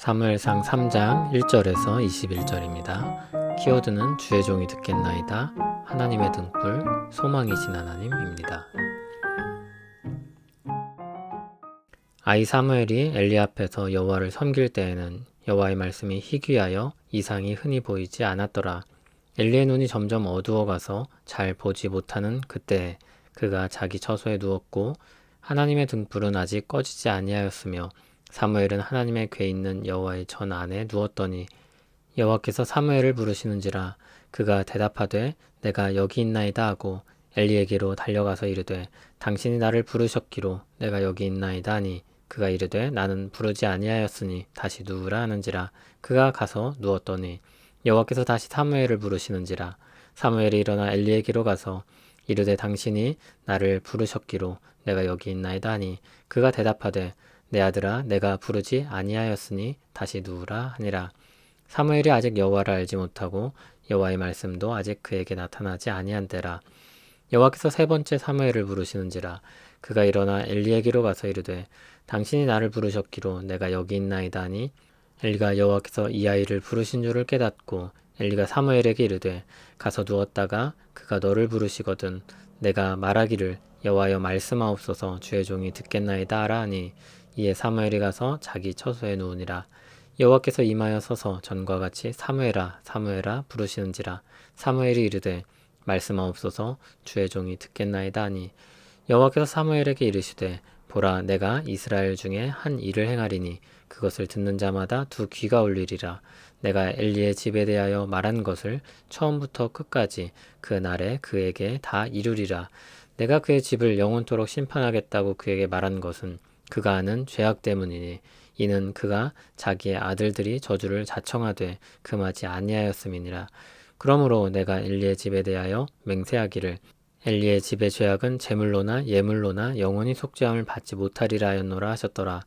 사무엘상 3장 1절에서 21절입니다. 키워드는 주의 종이 듣겠나이다. 하나님의 등불, 소망이신 하나님입니다. 아이 사무엘이 엘리 앞에서 여호와를 섬길 때에는 여호와의 말씀이 희귀하여 이상이 흔히 보이지 않았더라. 엘리의 눈이 점점 어두워가서 잘 보지 못하는 그때에 그가 자기 처소에 누웠고 하나님의 등불은 아직 꺼지지 아니하였으며 사무엘은 하나님의 궤 있는 여호와의 전 안에 누웠더니 여호와께서 사무엘을 부르시는지라 그가 대답하되 내가 여기 있나이다 하고 엘리에게로 달려가서 이르되 당신이 나를 부르셨기로 내가 여기 있나이다 하니 그가 이르되 나는 부르지 아니하였으니 다시 누우라 하는지라 그가 가서 누웠더니 여호와께서 다시 사무엘을 부르시는지라 사무엘이 일어나 엘리에게로 가서 이르되 당신이 나를 부르셨기로 내가 여기 있나이다 하니 그가 대답하되 내 아들아 내가 부르지 아니하였으니 다시 누우라 하니라. 사무엘이 아직 여호와를 알지 못하고 여호와의 말씀도 아직 그에게 나타나지 아니한 때라. 여호와께서 세 번째 사무엘을 부르시는지라 그가 일어나 엘리에게로 가서 이르되 당신이 나를 부르셨기로 내가 여기 있나이다 하니 엘리가 여호와께서 이 아이를 부르신 줄을 깨닫고 엘리가 사무엘에게 이르되 가서 누웠다가 그가 너를 부르시거든 내가 말하기를 여호와여 말씀하옵소서 주의 종이 듣겠나이다 하라 하니 이에 사무엘이 가서 자기 처소에 누우니라. 여호와께서 임하여 서서 전과 같이 사무엘아 사무엘아 부르시는지라 사무엘이 이르되 말씀하옵소서 주의 종이 듣겠나이다 하니 여호와께서 사무엘에게 이르시되 보라 내가 이스라엘 중에 한 일을 행하리니 그것을 듣는 자마다 두 귀가 울리리라. 내가 엘리의 집에 대하여 말한 것을 처음부터 끝까지 그 날에 그에게 다 이루리라. 내가 그의 집을 영원토록 심판하겠다고 그에게 말한 것은 그가 하는 죄악 때문이니 이는 그가 자기의 아들들이 저주를 자청하되 금하지 아니하였음이니라. 그러므로 내가 엘리의 집에 대하여 맹세하기를 엘리의 집의 죄악은 제물로나 예물로나 영원히 속죄함을 받지 못하리라 하였노라 하셨더라.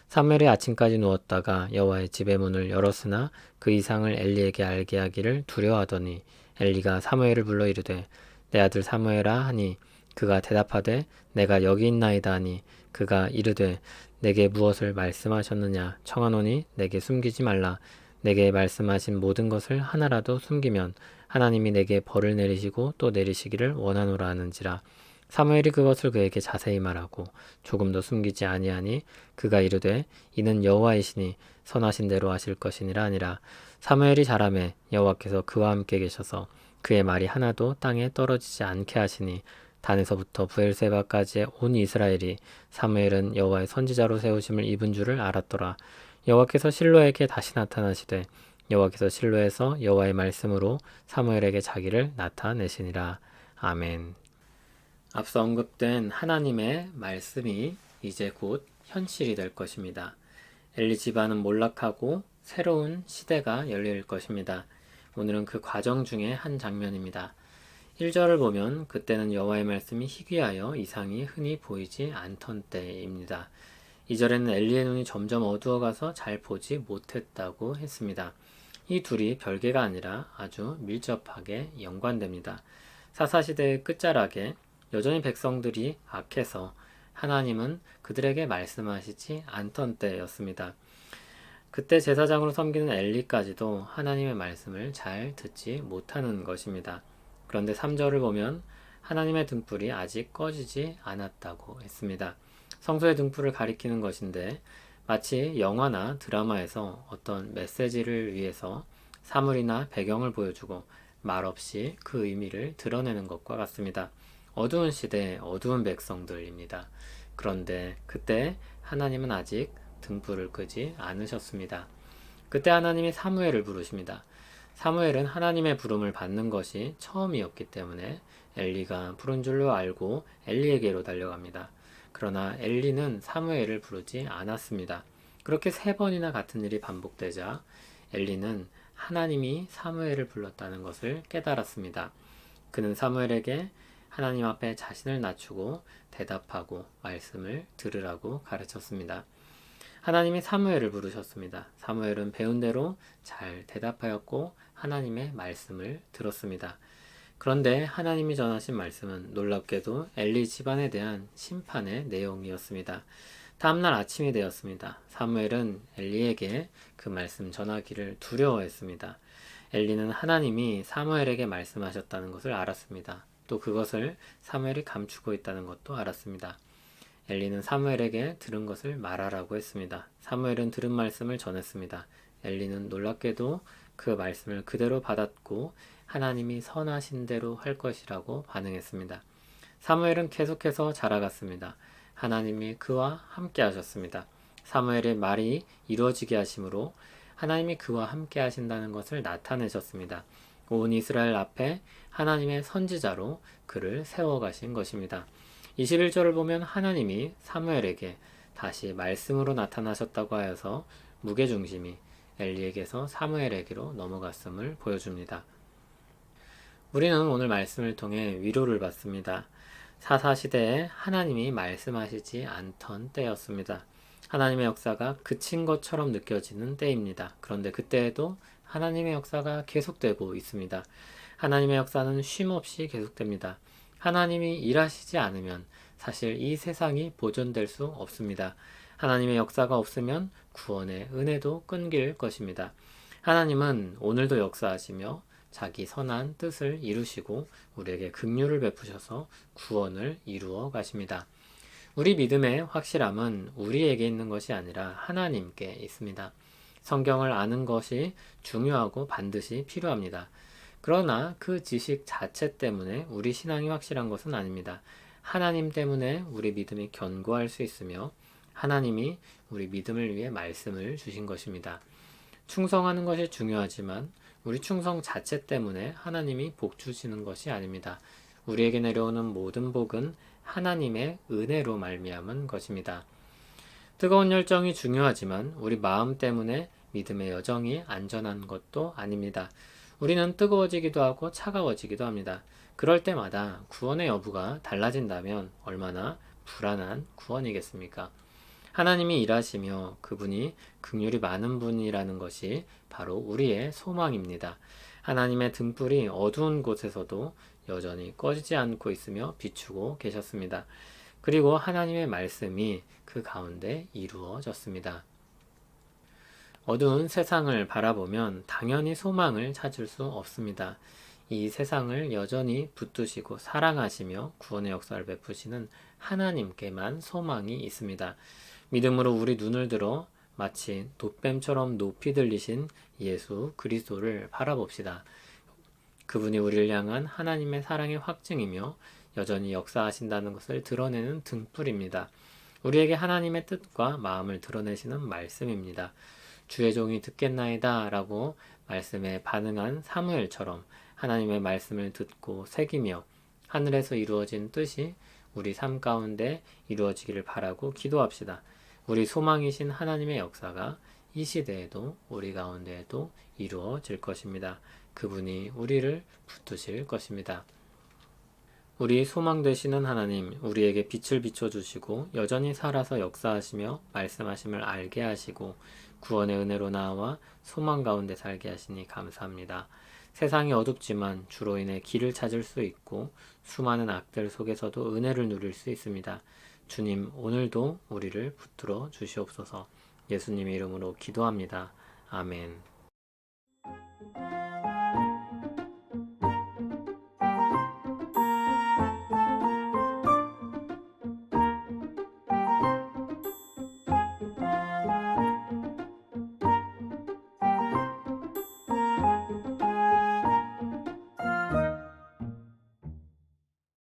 사무엘이 아침까지 누웠다가 여호와의 집의 문을 열었으나 그 이상을 엘리에게 알게 하기를 두려워하더니 엘리가 사무엘을 불러 이르되 내 아들 사무엘아 하니 그가 대답하되 내가 여기 있나이다 하니 그가 이르되 내게 무엇을 말씀하셨느냐 청하노니 내게 숨기지 말라. 내게 말씀하신 모든 것을 하나라도 숨기면 하나님이 내게 벌을 내리시고 또 내리시기를 원하노라 하는지라. 사무엘이 그것을 그에게 자세히 말하고 조금도 숨기지 아니하니 그가 이르되 이는 여호와이시니 선하신 대로 하실 것이니라 하니라. 사무엘이 자라매 여호와께서 그와 함께 계셔서 그의 말이 하나도 땅에 떨어지지 않게 하시니 단에서부터 브엘세바까지의 온 이스라엘이 사무엘은 여호와의 선지자로 세우심을 입은 줄을 알았더라. 여호와께서 실로에게 다시 나타나시되 여호와께서 실로에서 여호와의 말씀으로 사무엘에게 자기를 나타내시니라. 아멘. 앞서 언급된 하나님의 말씀이 이제 곧 현실이 될 것입니다. 엘리 집안은 몰락하고 새로운 시대가 열릴 것입니다. 오늘은 그 과정 중에 한 장면입니다. 1절을 보면 그때는 여호와의 말씀이 희귀하여 이상이 흔히 보이지 않던 때입니다. 2절에는 엘리의 눈이 점점 어두워가서 잘 보지 못했다고 했습니다. 이 둘이 별개가 아니라 아주 밀접하게 연관됩니다. 사사시대의 끝자락에 여전히 백성들이 악해서 하나님은 그들에게 말씀하시지 않던 때였습니다. 그때 제사장으로 섬기는 엘리까지도 하나님의 말씀을 잘 듣지 못하는 것입니다. 그런데 3절을 보면 하나님의 등불이 아직 꺼지지 않았다고 했습니다. 성소의 등불을 가리키는 것인데 마치 영화나 드라마에서 어떤 메시지를 위해서 사물이나 배경을 보여주고 말없이 그 의미를 드러내는 것과 같습니다. 어두운 시대, 어두운 백성들입니다. 그런데 그때 하나님은 아직 등불을 끄지 않으셨습니다. 그때 하나님이 사무엘을 부르십니다. 사무엘은 하나님의 부름을 받는 것이 처음이었기 때문에 엘리가 부른 줄로 알고 엘리에게로 달려갑니다. 그러나 엘리는 사무엘을 부르지 않았습니다. 그렇게 3번이나 같은 일이 반복되자 엘리는 하나님이 사무엘을 불렀다는 것을 깨달았습니다. 그는 사무엘에게 하나님 앞에 자신을 낮추고 대답하고 말씀을 들으라고 가르쳤습니다. 하나님이 사무엘을 부르셨습니다. 사무엘은 배운 대로 잘 대답하였고 하나님의 말씀을 들었습니다. 그런데 하나님이 전하신 말씀은 놀랍게도 엘리 집안에 대한 심판의 내용이었습니다. 다음날 아침이 되었습니다. 사무엘은 엘리에게 그 말씀 전하기를 두려워했습니다. 엘리는 하나님이 사무엘에게 말씀하셨다는 것을 알았습니다. 또 그것을 사무엘이 감추고 있다는 것도 알았습니다. 엘리는 사무엘에게 들은 것을 말하라고 했습니다. 사무엘은 들은 말씀을 전했습니다. 엘리는 놀랍게도 그 말씀을 그대로 받았고 하나님이 선하신 대로 할 것이라고 반응했습니다. 사무엘은 계속해서 자라갔습니다. 하나님이 그와 함께 하셨습니다. 사무엘의 말이 이루어지게 하심으로 하나님이 그와 함께 하신다는 것을 나타내셨습니다. 온 이스라엘 앞에 하나님의 선지자로 그를 세워가신 것입니다. 21절을 보면 하나님이 사무엘에게 다시 말씀으로 나타나셨다고 하여서 무게중심이 엘리에게서 사무엘에게로 넘어갔음을 보여줍니다. 우리는 오늘 말씀을 통해 위로를 받습니다. 사사시대에 하나님이 말씀하시지 않던 때였습니다. 하나님의 역사가 그친 것처럼 느껴지는 때입니다. 그런데 그때에도 하나님의 역사가 계속되고 있습니다. 하나님의 역사는 쉼없이 계속됩니다. 하나님이 일하시지 않으면 사실 이 세상이 보존될 수 없습니다. 하나님의 역사가 없으면 구원의 은혜도 끊길 것입니다. 하나님은 오늘도 역사하시며 자기 선한 뜻을 이루시고 우리에게 긍휼을 베푸셔서 구원을 이루어 가십니다. 우리 믿음의 확실함은 우리에게 있는 것이 아니라 하나님께 있습니다. 성경을 아는 것이 중요하고 반드시 필요합니다. 그러나 그 지식 자체 때문에 우리 신앙이 확실한 것은 아닙니다. 하나님 때문에 우리 믿음이 견고할 수 있으며 하나님이 우리 믿음을 위해 말씀을 주신 것입니다. 충성하는 것이 중요하지만 우리 충성 자체 때문에 하나님이 복 주시는 것이 아닙니다. 우리에게 내려오는 모든 복은 하나님의 은혜로 말미암은 것입니다. 뜨거운 열정이 중요하지만 우리 마음 때문에 믿음의 여정이 안전한 것도 아닙니다. 우리는 뜨거워지기도 하고 차가워지기도 합니다. 그럴 때마다 구원의 여부가 달라진다면 얼마나 불안한 구원이겠습니까? 하나님이 일하시며 그분이 긍휼이 많은 분이라는 것이 바로 우리의 소망입니다. 하나님의 등불이 어두운 곳에서도 여전히 꺼지지 않고 있으며 비추고 계셨습니다. 그리고 하나님의 말씀이 그 가운데 이루어졌습니다. 어두운 세상을 바라보면 당연히 소망을 찾을 수 없습니다. 이 세상을 여전히 붙드시고 사랑하시며 구원의 역사를 베푸시는 하나님께만 소망이 있습니다. 믿음으로 우리 눈을 들어 마치 돛뱀처럼 높이 들리신 예수 그리스도를 바라봅시다. 그분이 우리를 향한 하나님의 사랑의 확증이며 여전히 역사하신다는 것을 드러내는 등불입니다. 우리에게 하나님의 뜻과 마음을 드러내시는 말씀입니다. 주의 종이 듣겠나이다 라고 말씀에 반응한 사무엘처럼 하나님의 말씀을 듣고 새기며 하늘에서 이루어진 뜻이 우리 삶 가운데 이루어지기를 바라고 기도합시다. 우리 소망이신 하나님의 역사가 이 시대에도 우리 가운데에도 이루어질 것입니다. 그분이 우리를 붙드실 것입니다. 우리 소망 되시는 하나님, 우리에게 빛을 비춰주시고 여전히 살아서 역사하시며 말씀하심을 알게 하시고 구원의 은혜로 나와 소망 가운데 살게 하시니 감사합니다. 세상이 어둡지만 주로 인해 길을 찾을 수 있고 수많은 악들 속에서도 은혜를 누릴 수 있습니다. 주님, 오늘도 우리를 붙들어 주시옵소서. 예수님의 이름으로 기도합니다. 아멘.